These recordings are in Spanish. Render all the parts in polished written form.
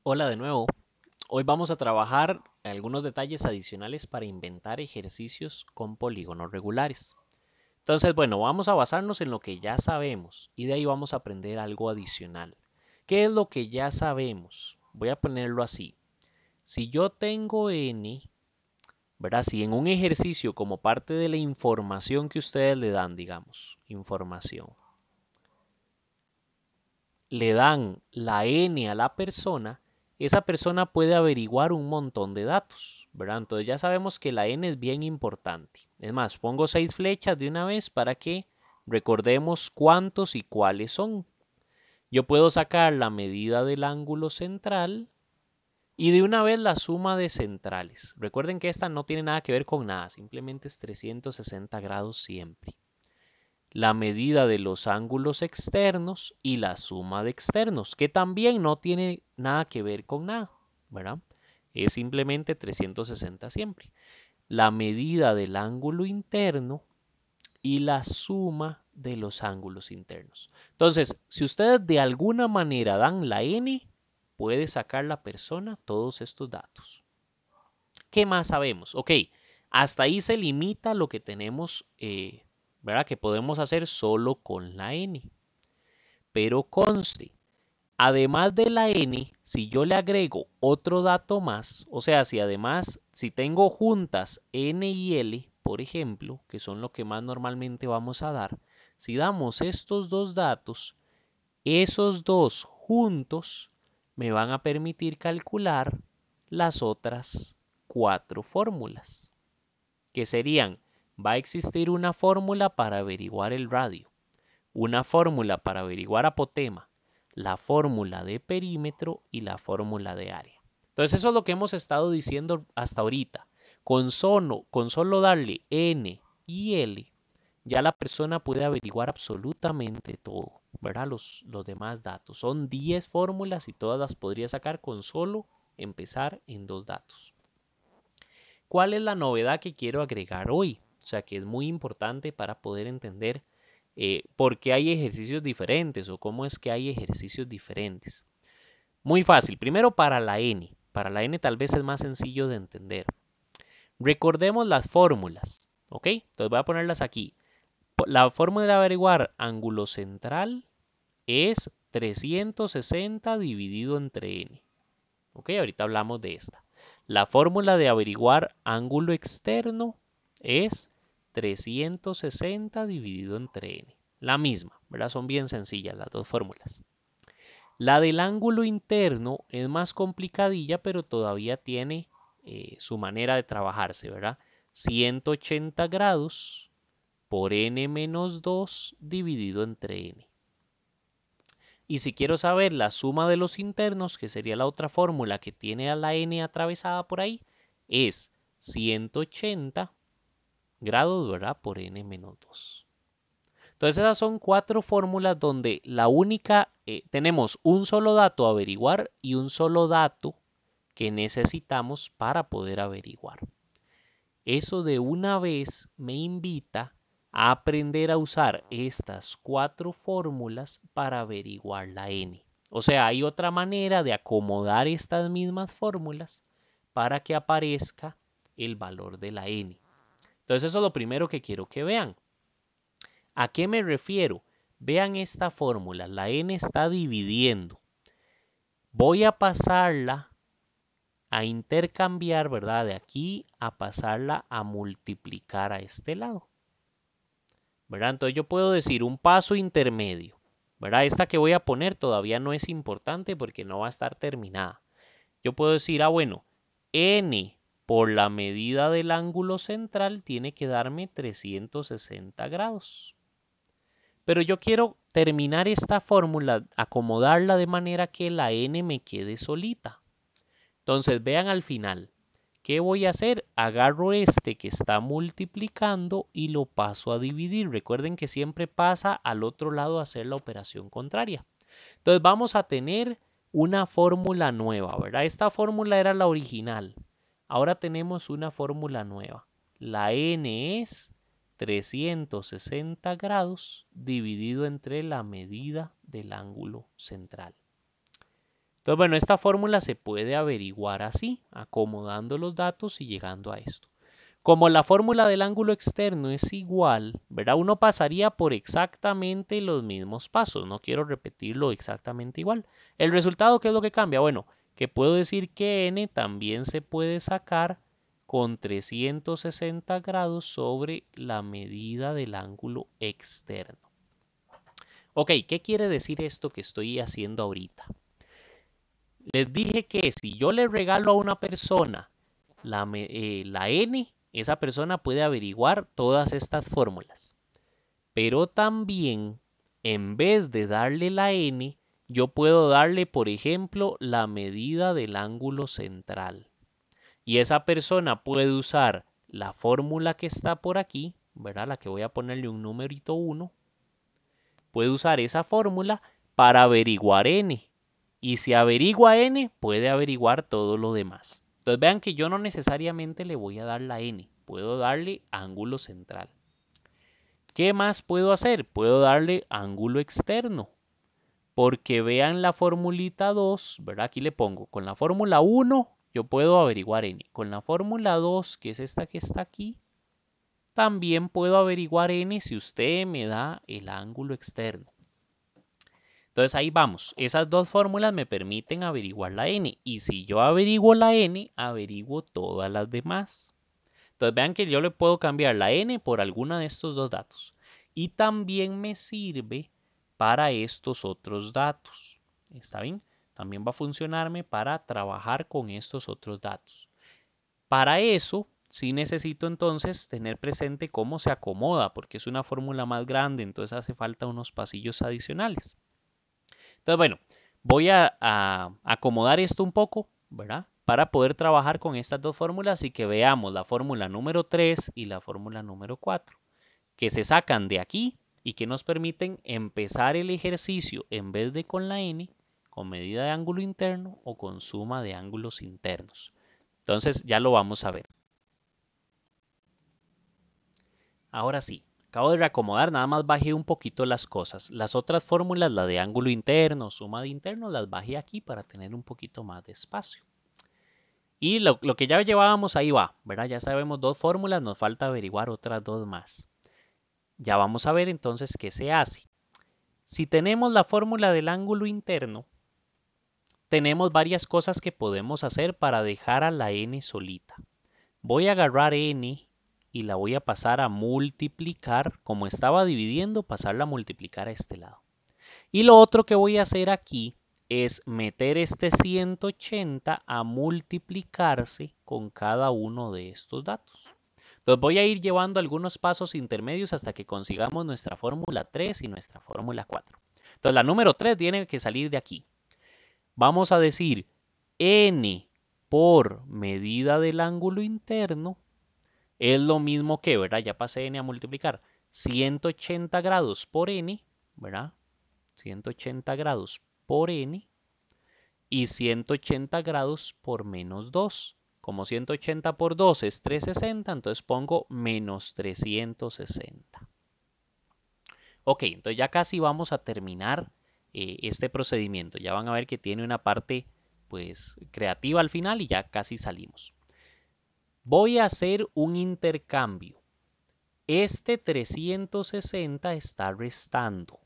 Hola de nuevo. Hoy vamos a trabajar algunos detalles adicionales para inventar ejercicios con polígonos regulares. Entonces, bueno, vamos a basarnos en lo que ya sabemos y de ahí vamos a aprender algo adicional. ¿Qué es lo que ya sabemos? Voy a ponerlo así. Si yo tengo n, ¿verdad? Si en un ejercicio como parte de la información que ustedes le dan, digamos, información, le dan la n a la persona, esa persona puede averiguar un montón de datos, ¿verdad? Entonces ya sabemos que la n es bien importante. Es más, pongo 6 flechas de una vez para que recordemos cuántos y cuáles son. Yo puedo sacar la medida del ángulo central y de una vez la suma de centrales. Recuerden que esta no tiene nada que ver con nada, simplemente es 360 grados siempre, la medida de los ángulos externos y la suma de externos, que también no tiene nada que ver con nada, ¿verdad? Es simplemente 360 siempre. La medida del ángulo interno y la suma de los ángulos internos. Entonces, si ustedes de alguna manera dan la n, puede sacar la persona todos estos datos. ¿Qué más sabemos? Ok, hasta ahí se limita lo que tenemos, ¿verdad? Que podemos hacer solo con la n. Pero conste, además de la n, si yo le agrego otro dato más, o sea, si además, si tengo juntas n y l, por ejemplo, que son lo que más normalmente vamos a dar, si damos estos dos datos, esos dos juntos me van a permitir calcular las otras cuatro fórmulas, que serían, va a existir una fórmula para averiguar el radio, una fórmula para averiguar apotema, la fórmula de perímetro y la fórmula de área. Entonces eso es lo que hemos estado diciendo hasta ahorita. Con solo darle n y l, ya la persona puede averiguar absolutamente todo, ¿verdad? Los demás datos. Son 10 fórmulas y todas las podría sacar con solo empezar en dos datos. ¿Cuál es la novedad que quiero agregar hoy? O sea, que es muy importante para poder entender por qué hay ejercicios diferentes o cómo es que hay ejercicios diferentes. Muy fácil. Primero para la n. Para la n tal vez es más sencillo de entender. Recordemos las fórmulas, ¿ok? Entonces voy a ponerlas aquí. La fórmula de averiguar ángulo central es 360 dividido entre n. Ok, ahorita hablamos de esta. La fórmula de averiguar ángulo externo es 360 dividido entre n. La misma, ¿verdad? Son bien sencillas las dos fórmulas. La del ángulo interno es más complicadilla, pero todavía tiene su manera de trabajarse, ¿verdad? 180 grados por n menos 2 dividido entre n. Y si quiero saber la suma de los internos, que sería la otra fórmula que tiene a la n atravesada por ahí, es 180 grados, ¿verdad? Por n menos 2. Entonces esas son cuatro fórmulas donde la única, tenemos un solo dato a averiguar y un solo dato que necesitamos para poder averiguar. Eso de una vez me invita a aprender a usar estas cuatro fórmulas para averiguar la n. O sea, hay otra manera de acomodar estas mismas fórmulas para que aparezca el valor de la n. Entonces eso es lo primero que quiero que vean. ¿A qué me refiero? Vean esta fórmula, la n está dividiendo. Voy a pasarla a intercambiar, ¿verdad? De aquí a pasarla a multiplicar a este lado, ¿verdad? Entonces yo puedo decir un paso intermedio, ¿verdad? Esta que voy a poner todavía no es importante porque no va a estar terminada. Yo puedo decir, bueno, n por la medida del ángulo central tiene que darme 360 grados. Pero yo quiero terminar esta fórmula, acomodarla de manera que la n me quede solita. Entonces vean al final, ¿qué voy a hacer? Agarro este que está multiplicando y lo paso a dividir. Recuerden que siempre pasa al otro lado a hacer la operación contraria. Entonces vamos a tener una fórmula nueva, ¿verdad? Esta fórmula era la original. Ahora tenemos una fórmula nueva. La n es 360 grados dividido entre la medida del ángulo central. Entonces, bueno, esta fórmula se puede averiguar así, acomodando los datos y llegando a esto. Como la fórmula del ángulo externo es igual, ¿verdad? Uno pasaría por exactamente los mismos pasos. No quiero repetirlo exactamente igual. ¿El resultado qué es lo que cambia? Bueno, que puedo decir que n también se puede sacar con 360 grados sobre la medida del ángulo externo. Ok, ¿qué quiere decir esto que estoy haciendo ahorita? Les dije que si yo le regalo a una persona la n, esa persona puede averiguar todas estas fórmulas. Pero también, en vez de darle la n, yo puedo darle, por ejemplo, la medida del ángulo central. Y esa persona puede usar la fórmula que está por aquí, ¿verdad? La que voy a ponerle un numerito 1. Puede usar esa fórmula para averiguar n. Y si averigua n, puede averiguar todo lo demás. Entonces vean que yo no necesariamente le voy a dar la n, puedo darle ángulo central. ¿Qué más puedo hacer? Puedo darle ángulo externo. Porque vean la formulita 2, ¿verdad? Aquí le pongo, con la fórmula 1 yo puedo averiguar n. Con la fórmula 2, que es esta que está aquí, también puedo averiguar n si usted me da el ángulo externo. Entonces ahí vamos, esas dos fórmulas me permiten averiguar la n y si yo averiguo la n, averiguo todas las demás. Entonces vean que yo le puedo cambiar la n por alguna de estos dos datos y también me sirve para estos otros datos. ¿Está bien? También va a funcionarme para trabajar con estos otros datos. Para eso sí necesito entonces tener presente cómo se acomoda porque es una fórmula más grande, entonces hace falta unos pasillos adicionales. Entonces, bueno, voy a acomodar esto un poco, ¿verdad? Para poder trabajar con estas dos fórmulas y que veamos la fórmula número 3 y la fórmula número 4, que se sacan de aquí y que nos permiten empezar el ejercicio en vez de con la n, con medida de ángulo interno o con suma de ángulos internos. Entonces ya lo vamos a ver. Ahora sí, acabo de reacomodar, nada más bajé un poquito las cosas. Las otras fórmulas, la de ángulo interno, suma de interno, las bajé aquí para tener un poquito más de espacio. Y lo que ya llevábamos ahí va, ¿verdad? Ya sabemos dos fórmulas, nos falta averiguar otras dos más. Ya vamos a ver entonces qué se hace. Si tenemos la fórmula del ángulo interno, tenemos varias cosas que podemos hacer para dejar a la n solita. Voy a agarrar n y la voy a pasar a multiplicar, como estaba dividiendo, pasarla a multiplicar a este lado. Y lo otro que voy a hacer aquí es meter este 180 a multiplicarse con cada uno de estos datos. Entonces voy a ir llevando algunos pasos intermedios hasta que consigamos nuestra fórmula 3 y nuestra fórmula 4. Entonces la número 3 tiene que salir de aquí. Vamos a decir n por medida del ángulo interno es lo mismo que, ¿verdad? Ya pasé n a multiplicar 180 grados por n, ¿verdad? 180 grados por n y 180 grados por menos 2. Como 180 por 2 es 360, entonces pongo menos 360. Ok, entonces ya casi vamos a terminar este procedimiento. Ya van a ver que tiene una parte pues creativa al final y ya casi salimos. Voy a hacer un intercambio. Este 360 está restando.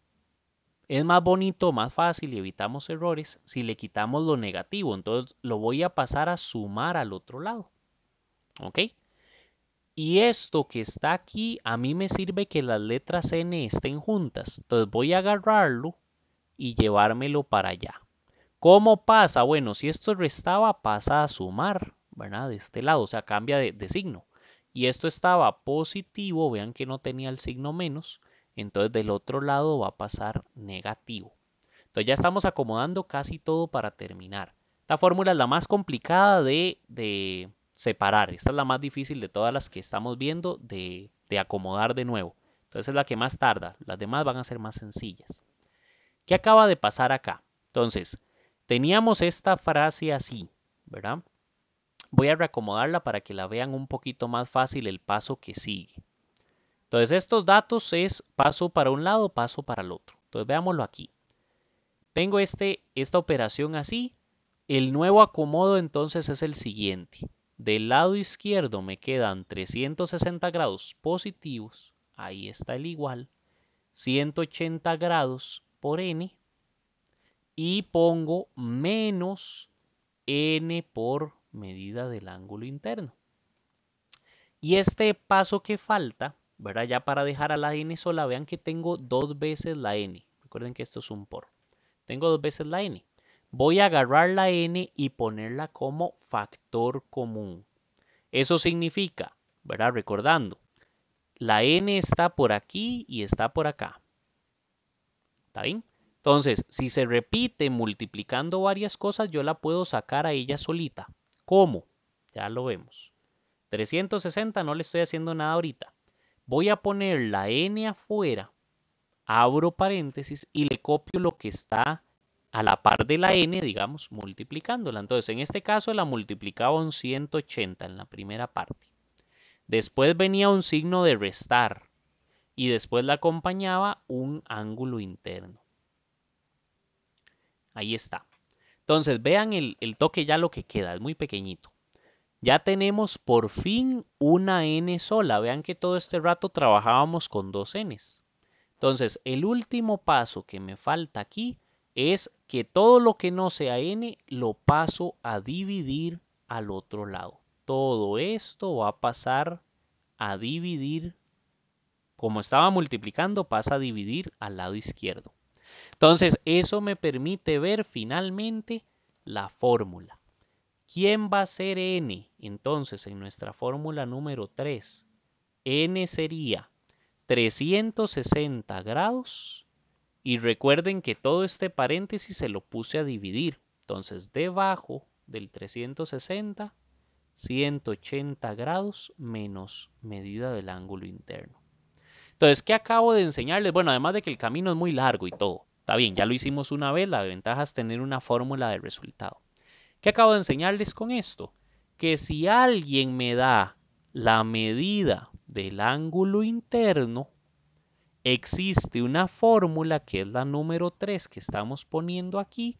Es más bonito, más fácil y evitamos errores si le quitamos lo negativo. Entonces lo voy a pasar a sumar al otro lado. ¿Ok? Y esto que está aquí, a mí me sirve que las letras n estén juntas. Entonces voy a agarrarlo y llevármelo para allá. ¿Cómo pasa? Bueno, si esto restaba, pasa a sumar, ¿verdad? De este lado, o sea, cambia de signo. Y esto estaba positivo, vean que no tenía el signo menos, entonces del otro lado va a pasar negativo. Entonces ya estamos acomodando casi todo para terminar. Esta fórmula es la más complicada de separar. Esta es la más difícil de todas las que estamos viendo de acomodar de nuevo. Entonces es la que más tarda. Las demás van a ser más sencillas. ¿Qué acaba de pasar acá? Entonces, teníamos esta frase así, ¿verdad? Voy a reacomodarla para que la vean un poquito más fácil el paso que sigue. Entonces, estos datos es paso para un lado, paso para el otro. Entonces, veámoslo aquí. Tengo esta operación así, El nuevo acomodo entonces es el siguiente. Del lado izquierdo me quedan 360 grados positivos, ahí está el igual, 180 grados por n, y pongo menos n por medida del ángulo interno. Y este paso que falta, ¿verdad? Ya para dejar a la n sola, vean que tengo dos veces la n. Recuerden que esto es un por. Tengo dos veces la n. Voy a agarrar la n y ponerla como factor común. Eso significa, ¿verdad? Recordando, la n está por aquí y está por acá. ¿Está bien? Entonces, si se repite multiplicando varias cosas, yo la puedo sacar a ella solita. ¿Cómo? Ya lo vemos. 360 no le estoy haciendo nada ahorita. Voy a poner la n afuera, abro paréntesis y le copio lo que está a la par de la n, digamos, multiplicándola. Entonces, en este caso la multiplicaba un 180 en la primera parte. Después venía un signo de restar y después la acompañaba un ángulo interno. Ahí está. Entonces, vean el toque ya lo que queda, es muy pequeñito. Ya tenemos por fin una n sola. Vean que todo este rato trabajábamos con dos n's. Entonces, el último paso que me falta aquí es que todo lo que no sea n lo paso a dividir al otro lado. Todo esto va a pasar a dividir, como estaba multiplicando, pasa a dividir al lado izquierdo. Entonces, eso me permite ver finalmente la fórmula. ¿Quién va a ser n? Entonces, en nuestra fórmula número 3, n sería 360 grados. Y recuerden que todo este paréntesis se lo puse a dividir. Entonces, debajo del 360, 180 grados menos medida del ángulo interno. Entonces, ¿qué acabo de enseñarles? Bueno, además de que el camino es muy largo y todo. Está bien, ya lo hicimos una vez, la ventaja es tener una fórmula de resultado. ¿Qué acabo de enseñarles con esto? Que si alguien me da la medida del ángulo interno, existe una fórmula que es la número 3 que estamos poniendo aquí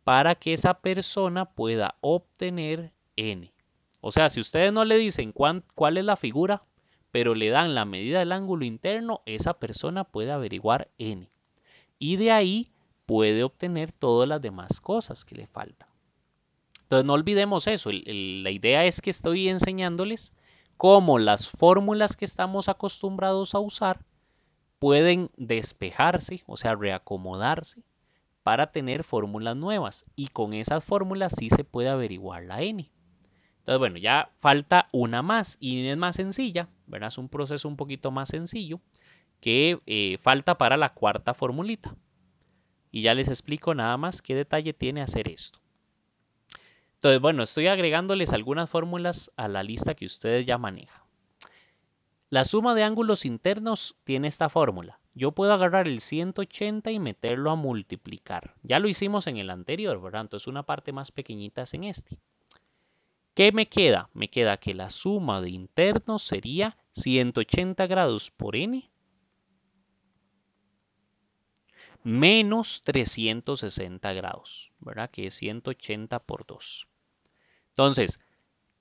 para que esa persona pueda obtener n. O sea, si ustedes no le dicen cuál es la figura, pero le dan la medida del ángulo interno, esa persona puede averiguar n. Y de ahí puede obtener todas las demás cosas que le faltan. Entonces no olvidemos eso. La idea es que estoy enseñándoles cómo las fórmulas que estamos acostumbrados a usar pueden despejarse, o sea, reacomodarse para tener fórmulas nuevas. Y con esas fórmulas sí se puede averiguar la n. Entonces, bueno, ya falta una más y es más sencilla, ¿verdad? Es un proceso un poquito más sencillo que falta para la cuarta formulita. Y ya les explico nada más qué detalle tiene hacer esto. Entonces, bueno, estoy agregándoles algunas fórmulas a la lista que ustedes ya manejan. La suma de ángulos internos tiene esta fórmula. Yo puedo agarrar el 180 y meterlo a multiplicar. Ya lo hicimos en el anterior, ¿verdad? Entonces una parte más pequeñita es en este. ¿Qué me queda? Me queda que la suma de internos sería 180 grados por n menos 360 grados, ¿verdad? Que es 180 por 2. Entonces,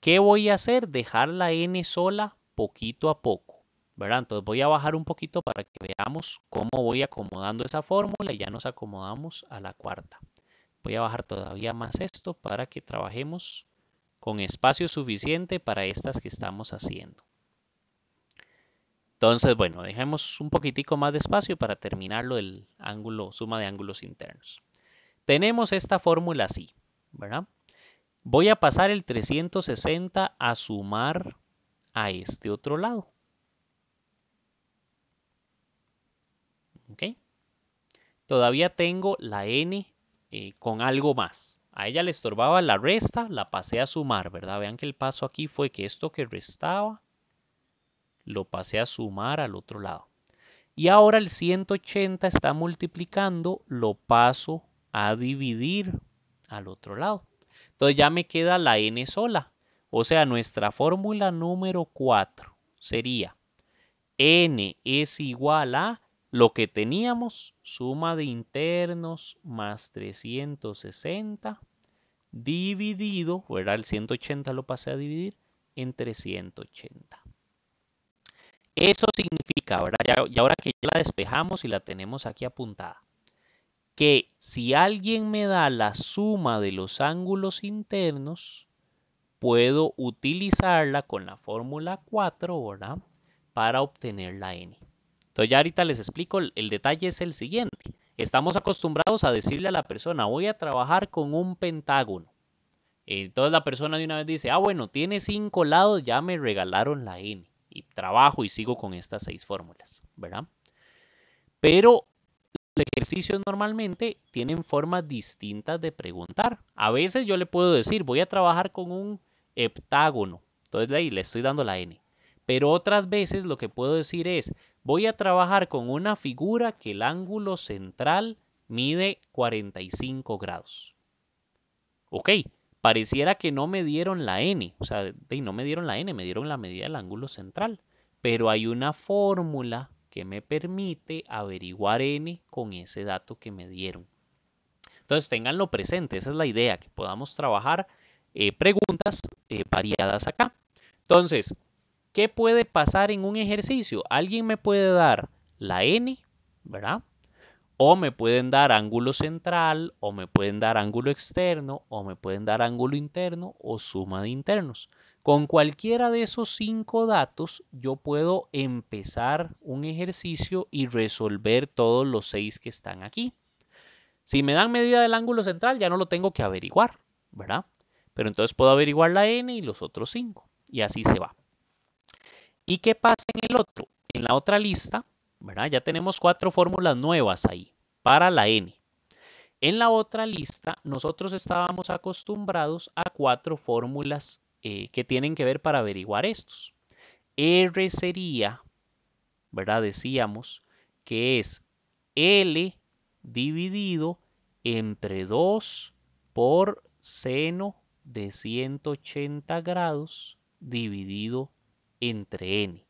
¿qué voy a hacer? Dejar la n sola poquito a poco, ¿verdad? Entonces voy a bajar un poquito para que veamos cómo voy acomodando esa fórmula y ya nos acomodamos a la cuarta. Voy a bajar todavía más esto para que trabajemos con espacio suficiente para estas que estamos haciendo. Entonces, bueno, dejemos un poquitico más de espacio para terminar lo del ángulo, suma de ángulos internos. Tenemos esta fórmula así, ¿verdad? Voy a pasar el 360 a sumar a este otro lado. ¿Ok? Todavía tengo la n con algo más. A ella le estorbaba la resta, la pasé a sumar, ¿verdad? Vean que el paso aquí fue que esto que restaba lo pasé a sumar al otro lado. Y ahora el 180 está multiplicando, lo paso a dividir al otro lado. Entonces ya me queda la n sola. O sea, nuestra fórmula número 4 sería n es igual a lo que teníamos, suma de internos más 360 dividido, ¿verdad? El 180 lo pasé a dividir entre 180. Eso significa, ¿verdad? Y ahora que ya la despejamos y la tenemos aquí apuntada, que si alguien me da la suma de los ángulos internos, puedo utilizarla con la fórmula 4, ¿verdad? Para obtener la n. Entonces ya ahorita les explico, el detalle es el siguiente. Estamos acostumbrados a decirle a la persona, voy a trabajar con un pentágono. Entonces la persona de una vez dice, bueno, tiene 5 lados, ya me regalaron la n. Y trabajo y sigo con estas 6 fórmulas, ¿verdad? Pero los ejercicios normalmente tienen formas distintas de preguntar. A veces yo le puedo decir, voy a trabajar con un heptágono. Entonces ahí le estoy dando la n. Pero otras veces lo que puedo decir es, voy a trabajar con una figura que el ángulo central mide 45 grados. Ok, pareciera que no me dieron la n, o sea, no me dieron la n, me dieron la medida del ángulo central. Pero hay una fórmula que me permite averiguar n con ese dato que me dieron. Entonces, ténganlo presente, esa es la idea, que podamos trabajar preguntas variadas acá. Entonces, ¿qué puede pasar en un ejercicio? Alguien me puede dar la n, ¿verdad? O me pueden dar ángulo central, o me pueden dar ángulo externo, o me pueden dar ángulo interno, o suma de internos. Con cualquiera de esos 5 datos, yo puedo empezar un ejercicio y resolver todos los 6 que están aquí. Si me dan medida del ángulo central, ya no lo tengo que averiguar, ¿verdad? Pero entonces puedo averiguar la n y los otros 5. Y así se va. ¿Y qué pasa en el otro? En la otra lista, ¿verdad? Ya tenemos 4 fórmulas nuevas ahí para la n. En la otra lista, nosotros estábamos acostumbrados a 4 fórmulas que tienen que ver para averiguar estos. R sería, ¿verdad? Decíamos que es L dividido entre 2 por seno de 180 grados dividido entre n.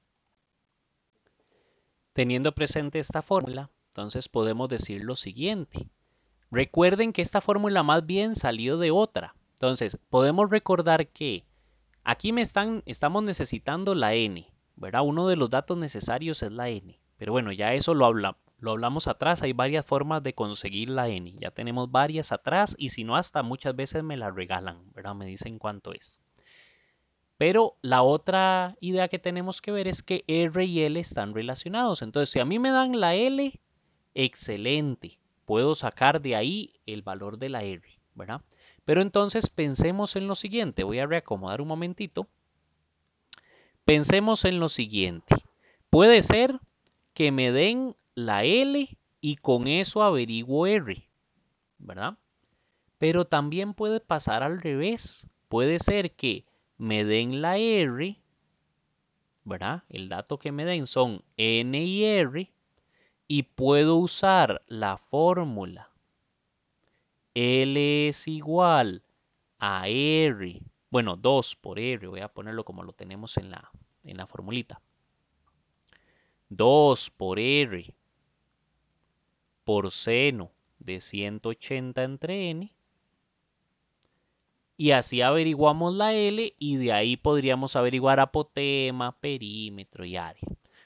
Teniendo presente esta fórmula, entonces podemos decir lo siguiente. Recuerden que esta fórmula más bien salió de otra. Entonces, podemos recordar que aquí estamos necesitando la n, ¿verdad? Uno de los datos necesarios es la n. Pero bueno, ya eso lo hablamos atrás. Hay varias formas de conseguir la n. Ya tenemos varias atrás y si no, hasta muchas veces me la regalan, ¿verdad? Me dicen cuánto es. Pero la otra idea que tenemos que ver es que R y L están relacionados. Entonces, si a mí me dan la L, excelente. Puedo sacar de ahí el valor de la R, ¿verdad? Pero entonces pensemos en lo siguiente. Voy a reacomodar un momentito. Pensemos en lo siguiente. Puede ser que me den la L y con eso averiguo R, ¿verdad? Pero también puede pasar al revés. Puede ser que me den la R, ¿verdad? El dato que me den son N y R y puedo usar la fórmula L es igual a R, bueno, 2 por R, voy a ponerlo como lo tenemos en la formulita. 2 por R por seno de 180 entre n. Y así averiguamos la L y de ahí podríamos averiguar apotema, perímetro y área.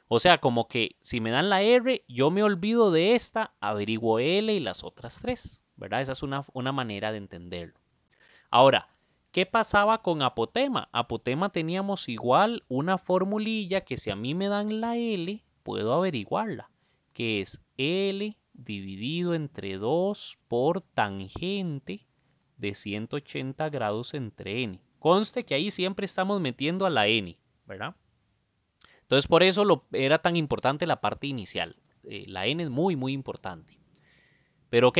O sea, como que si me dan la R, yo me olvido de esta, averiguo L y las otras 3, ¿verdad? Esa es una manera de entenderlo. Ahora, ¿qué pasaba con apotema? Apotema teníamos igual una formulilla que si a mí me dan la L, puedo averiguarla, que es L dividido entre 2 por tangente de 180 grados entre n. Conste que ahí siempre estamos metiendo a la n, ¿verdad? Entonces por eso era tan importante la parte inicial. La n es muy, muy importante. Pero ok,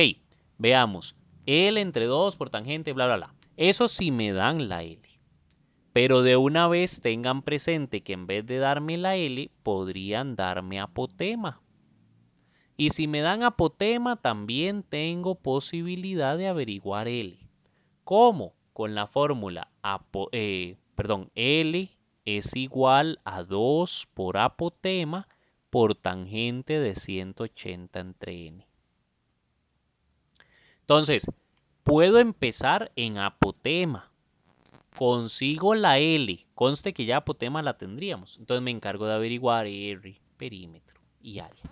veamos. L entre 2 por tangente, bla, bla, bla. Eso sí me dan la L. Pero de una vez tengan presente que en vez de darme la L, podrían darme apotema. Y si me dan apotema, también tengo posibilidad de averiguar L. ¿Cómo? Con la fórmula L es igual a 2 por apotema por tangente de 180 entre n. Entonces, Puedo empezar en apotema. Consigo la L. Conste que ya apotema la tendríamos. Entonces me encargo de averiguar R, perímetro y área.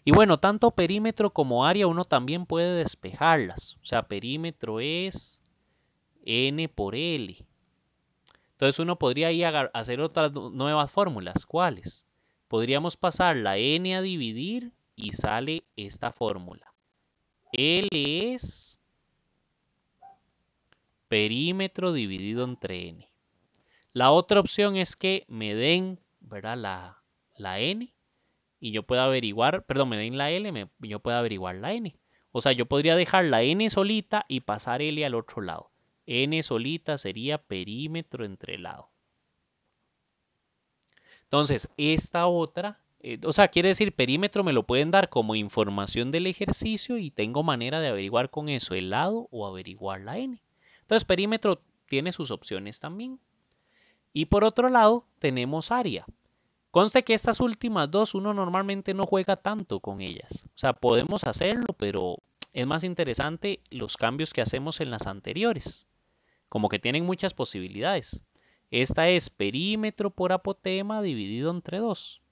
Y bueno, tanto perímetro como área uno también puede despejarlas. O sea, perímetro es N por L. Entonces uno podría ahí hacer otras nuevas fórmulas. ¿Cuáles? Podríamos pasar la N a dividir y sale esta fórmula. L es perímetro dividido entre N. La otra opción es que me den, ¿verdad? La N y yo pueda averiguar, perdón, me den la L, yo pueda averiguar la N. O sea, yo podría dejar la N solita y pasar L al otro lado. N solita sería perímetro entre lado. Entonces, esta otra, o sea, quiere decir perímetro me lo pueden dar como información del ejercicio y tengo manera de averiguar con eso el lado o averiguar la N. Entonces, perímetro tiene sus opciones también. Y por otro lado, tenemos área. Conste que estas últimas dos uno normalmente no juega tanto con ellas. O sea, podemos hacerlo, pero es más interesante los cambios que hacemos en las anteriores. Como que tienen muchas posibilidades. Esta es perímetro por apotema dividido entre 2.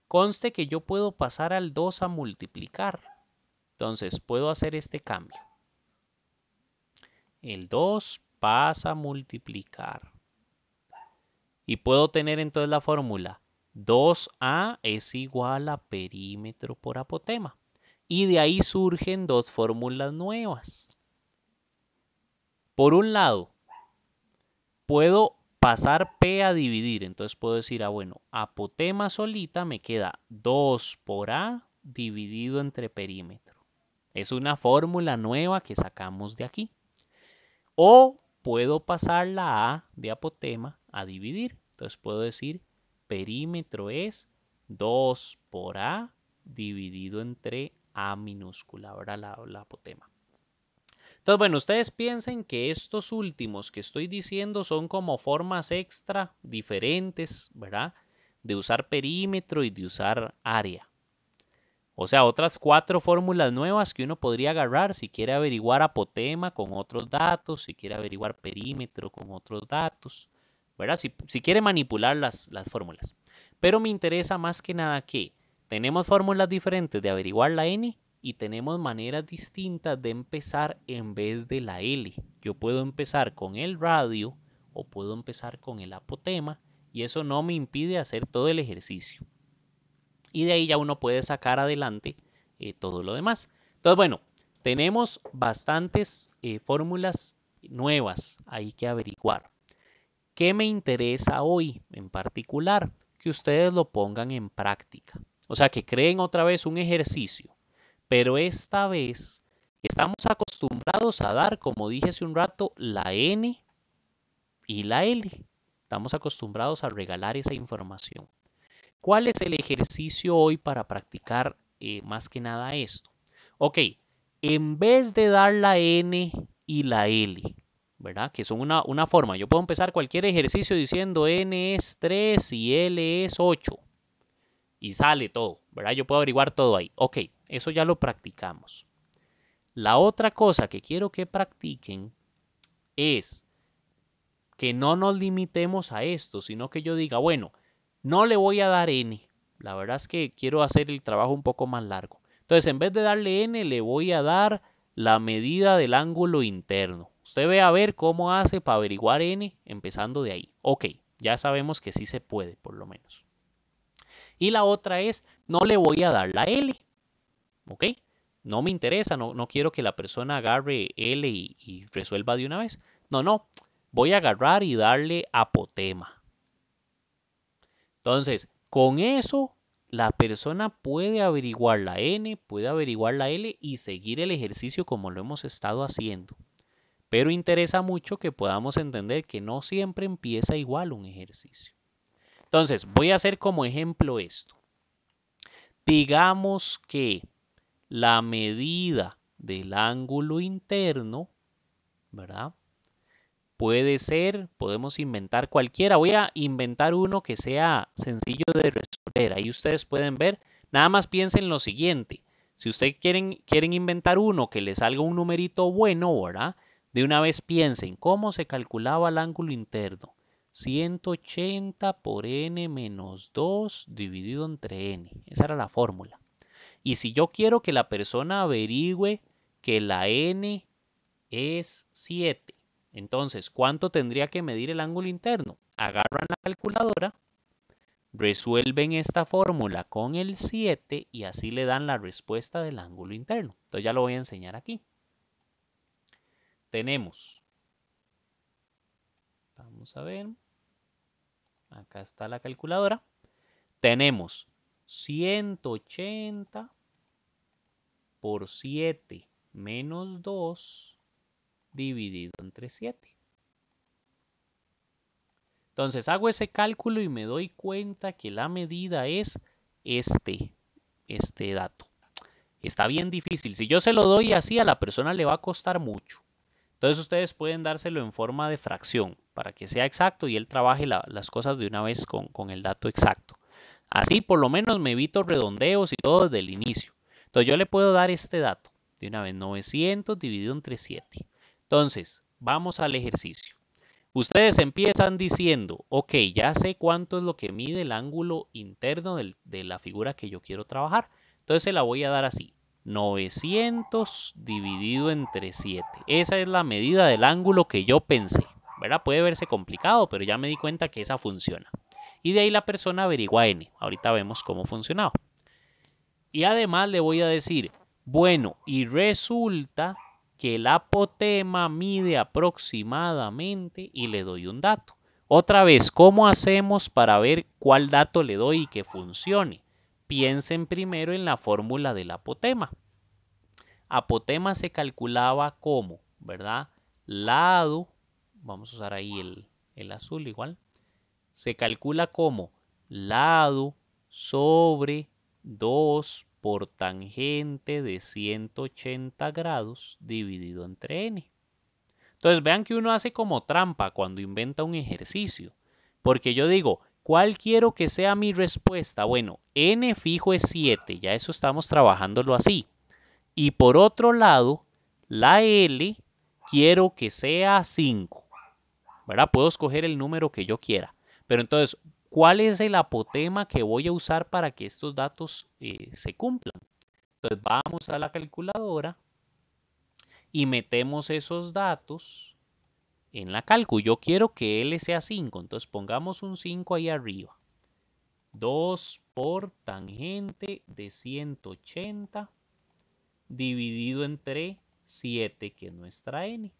Conste que yo puedo pasar al 2 a multiplicar. Entonces puedo hacer este cambio. El 2 pasa a multiplicar. Y puedo tener entonces la fórmula 2A es igual a perímetro por apotema. Y de ahí surgen dos fórmulas nuevas. Por un lado, puedo pasar P a dividir. Entonces puedo decir, bueno, apotema solita me queda 2 por A dividido entre perímetro. Es una fórmula nueva que sacamos de aquí. O puedo pasar la A de apotema a dividir. Entonces puedo decir perímetro es 2 por A dividido entre A minúscula, ahora la apotema. Entonces, bueno, ustedes piensen que estos últimos que estoy diciendo son como formas extra diferentes, ¿verdad? De usar perímetro y de usar área. O sea, otras 4 fórmulas nuevas que uno podría agarrar si quiere averiguar apotema con otros datos, si quiere averiguar perímetro con otros datos, ¿verdad? Si quiere manipular las fórmulas. Pero me interesa más que nada que tenemos fórmulas diferentes de averiguar la N y tenemos maneras distintas de empezar en vez de la L. Yo puedo empezar con el radio o puedo empezar con el apotema y eso no me impide hacer todo el ejercicio. Y de ahí ya uno puede sacar adelante todo lo demás. Entonces, bueno, tenemos bastantes fórmulas nuevas ahí que averiguar. ¿Qué me interesa hoy en particular? Que ustedes lo pongan en práctica. O sea, que creen otra vez un ejercicio. Pero esta vez estamos acostumbrados a dar, como dije hace un rato, la N y la L. Estamos acostumbrados a regalar esa información. ¿Cuál es el ejercicio hoy para practicar más que nada esto? Ok, en vez de dar la N y la L, ¿verdad? Que son una forma. Yo puedo empezar cualquier ejercicio diciendo N es 3 y L es 8. Y sale todo, ¿verdad? Yo puedo averiguar todo ahí. Ok, eso ya lo practicamos. La otra cosa que quiero que practiquen es que no nos limitemos a esto, sino que yo diga, bueno, no le voy a dar N. La verdad es que quiero hacer el trabajo un poco más largo. Entonces, en vez de darle N, le voy a dar la medida del ángulo interno. Usted ve a ver cómo hace para averiguar N empezando de ahí. Ok, ya sabemos que sí se puede, por lo menos. Y la otra es, no le voy a dar la L. ¿Ok? No me interesa, no quiero que la persona agarre L y resuelva de una vez. No, voy a agarrar y darle apotema. Entonces, con eso, la persona puede averiguar la N, puede averiguar la L y seguir el ejercicio como lo hemos estado haciendo. Pero interesa mucho que podamos entender que no siempre empieza igual un ejercicio. Entonces, voy a hacer como ejemplo esto. Digamos que la medida del ángulo interno, ¿verdad? Puede ser, podemos inventar cualquiera. Voy a inventar uno que sea sencillo de resolver. Ahí ustedes pueden ver. Nada más piensen lo siguiente. Si ustedes quieren inventar uno que le salga un numerito bueno, ¿verdad? De una vez piensen, ¿cómo se calculaba el ángulo interno? 180 por n menos 2 dividido entre n. Esa era la fórmula. Y si yo quiero que la persona averigüe que la n es 7, entonces, ¿cuánto tendría que medir el ángulo interno? Agarran la calculadora, resuelven esta fórmula con el 7 y así le dan la respuesta del ángulo interno. Entonces ya lo voy a enseñar aquí. Tenemos, vamos a ver, acá está la calculadora. Tenemos 180 por 7 menos 2 dividido entre 7. Entonces hago ese cálculo y me doy cuenta que la medida es este dato. Está bien difícil. Si yo se lo doy así, a la persona le va a costar mucho. Entonces ustedes pueden dárselo en forma de fracción para que sea exacto y él trabaje las cosas de una vez con el dato exacto. Así por lo menos me evito redondeos y todo desde el inicio. Entonces yo le puedo dar este dato de una vez, 900 dividido entre 7. Entonces, vamos al ejercicio. Ustedes empiezan diciendo, ok, ya sé cuánto es lo que mide el ángulo interno de la figura que yo quiero trabajar. Entonces se la voy a dar así, 900 dividido entre 7. Esa es la medida del ángulo que yo pensé, ¿verdad? Puede verse complicado, pero ya me di cuenta que esa funciona. Y de ahí la persona averigua n. Ahorita vemos cómo funcionaba. Y además le voy a decir, bueno, y resulta que el apotema mide aproximadamente y le doy un dato. Otra vez, ¿cómo hacemos para ver cuál dato le doy y que funcione? Piensen primero en la fórmula del apotema. Apotema se calculaba como, ¿verdad? Lado, vamos a usar ahí el azul igual, se calcula como lado sobre 2 por tangente de 180 grados dividido entre n. Entonces vean que uno hace como trampa cuando inventa un ejercicio, porque yo digo, ¿cuál quiero que sea mi respuesta? Bueno, n fijo es 7, ya eso estamos trabajándolo así. Y por otro lado, la L quiero que sea 5, ¿verdad? Puedo escoger el número que yo quiera. Pero entonces, ¿cuál es el apotema que voy a usar para que estos datos se cumplan? Entonces vamos a la calculadora y metemos esos datos en la calcu. Yo quiero que L sea 5, entonces pongamos un 5 ahí arriba. 2 por tangente de 180 dividido entre 7, que es nuestra n.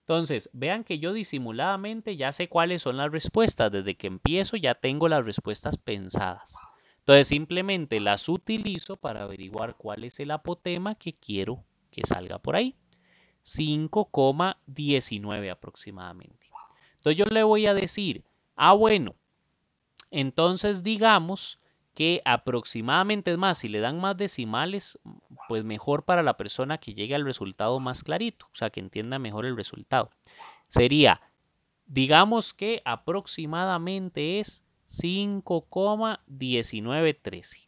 Entonces, vean que yo disimuladamente ya sé cuáles son las respuestas. Desde que empiezo ya tengo las respuestas pensadas. Entonces, simplemente las utilizo para averiguar cuál es el apotema que quiero que salga por ahí. 5,19 aproximadamente. Entonces, yo le voy a decir, bueno, entonces digamos que aproximadamente, es más, si le dan más decimales, pues mejor para la persona que llegue al resultado más clarito, o sea, que entienda mejor el resultado. Sería, digamos que aproximadamente es 5,1913.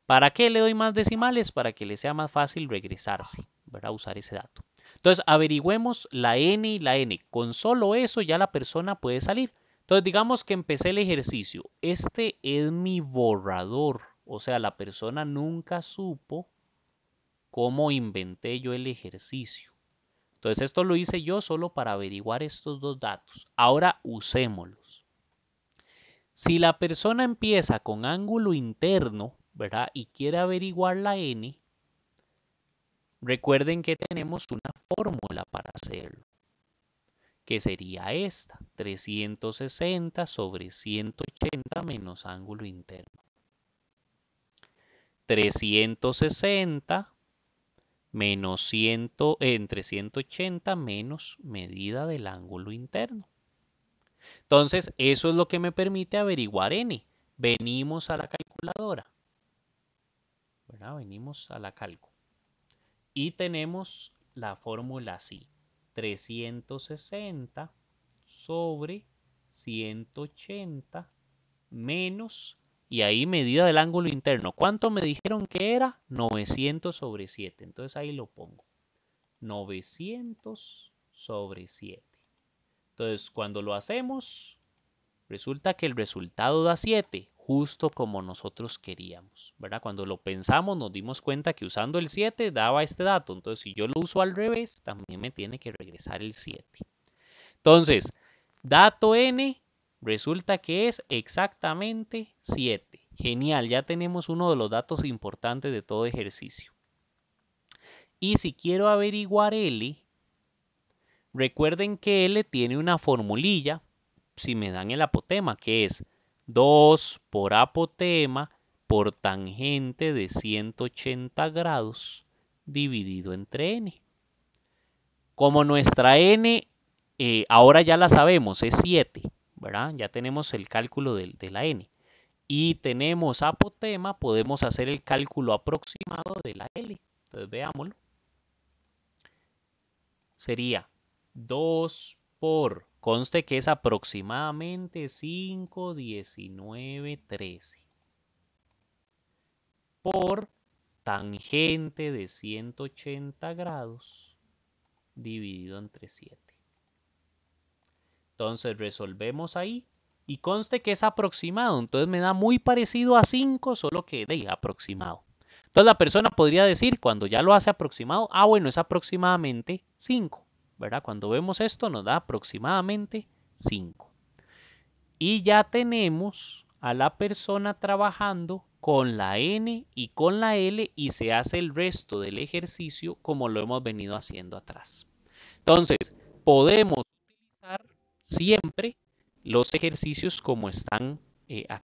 ¿Para qué le doy más decimales? Para que le sea más fácil regresarse, ¿verdad? Usar ese dato. Entonces, averigüemos la n y la n. Con solo eso ya la persona puede salir. Entonces, digamos que empecé el ejercicio. Este es mi borrador. O sea, la persona nunca supo cómo inventé yo el ejercicio. Entonces, esto lo hice yo solo para averiguar estos dos datos. Ahora usémoslos. Si la persona empieza con ángulo interno, ¿verdad? Y quiere averiguar la n, recuerden que tenemos una fórmula para hacerlo, que sería esta, 360 sobre 180 menos ángulo interno. 360 menos 100, entre 180 menos medida del ángulo interno. Entonces, eso es lo que me permite averiguar n. Venimos a la calculadora, ¿verdad? Venimos a la calco. Y tenemos la fórmula así. 360 sobre 180 menos y ahí medida del ángulo interno. ¿Cuánto me dijeron que era? 900 sobre 7. Entonces ahí lo pongo. 900 sobre 7. Entonces cuando lo hacemos, resulta que el resultado da 7, justo como nosotros queríamos, ¿verdad? Cuando lo pensamos nos dimos cuenta que usando el 7 daba este dato. Entonces si yo lo uso al revés, también me tiene que regresar el 7. Entonces, dato n resulta que es exactamente 7. Genial, ya tenemos uno de los datos importantes de todo ejercicio. Y si quiero averiguar L, recuerden que L tiene una formulilla, si me dan el apotema, que es 2 por apotema por tangente de 180 grados dividido entre n. Como nuestra n ahora ya la sabemos, es 7, ¿verdad? Ya tenemos el cálculo de la n. Y tenemos apotema, podemos hacer el cálculo aproximado de la L. Entonces veámoslo. Sería 2 por, conste que es aproximadamente 5, 19, 13, por tangente de 180 grados dividido entre 7. Entonces resolvemos ahí y conste que es aproximado, entonces me da muy parecido a 5, solo que de aproximado. Entonces la persona podría decir, cuando ya lo hace aproximado, bueno, es aproximadamente 5, ¿verdad? Cuando vemos esto nos da aproximadamente 5. Y ya tenemos a la persona trabajando con la N y con la L y se hace el resto del ejercicio como lo hemos venido haciendo atrás. Entonces, podemos utilizar siempre los ejercicios como están aquí.